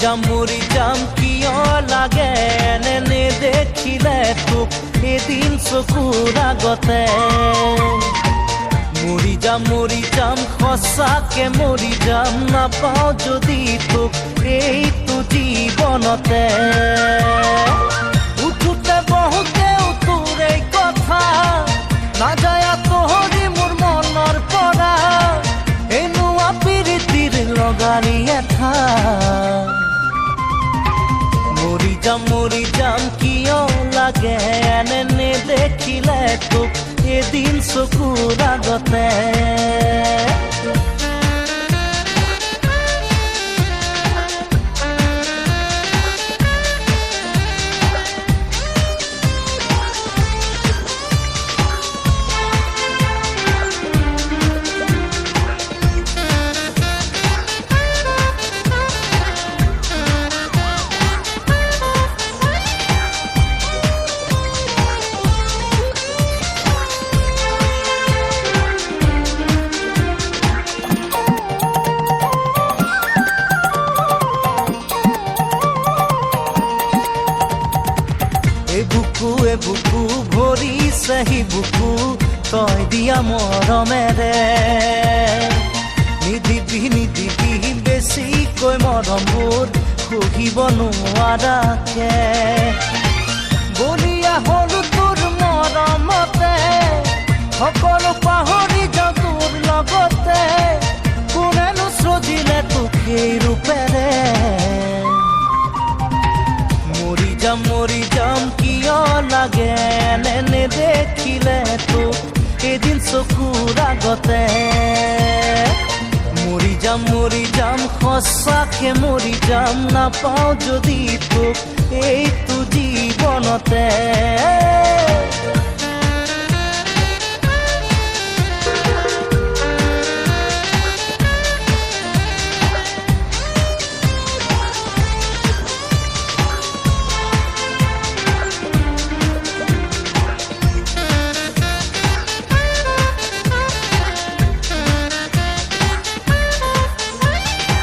মৰি যাম কিয় লাগে এনে দেখিলে তোক এদিন চকুৰ আগতে মৰি যাম সঁচাকে মৰি যাম নাপাওঁ যদি তোক এইটো জীৱনতে উঠোতে বহুতেও তোৰ এই কথা নাযায় তোহৰি মোৰ মনৰ পৰা এনেকুৱা প্ৰীতিৰ লগালি এঠা মৰি যাম কিয় লাগে এনে দেখিলে তোক এদিন চকুৰ আগতে বুকু ভৰিছে হি বুকু তই দিয়া মৰমেৰে নিদিবি বেছিকৈ মৰমবোৰ সহিব নোৱাৰাকে বলিয়া হলো তোৰ মৰমতে সকলো পাহৰি যাওঁ তোৰ লগতে কোনেনো সজিলে তোক এই ৰূপেৰে মৰি যাম কিয় লাগে এনে দেখিলে তোক এদিন চকুৰ আগতে মৰি যাম সঁচাকে মৰি যাম নাপাওঁ যদি তোক এইটো জীৱনতে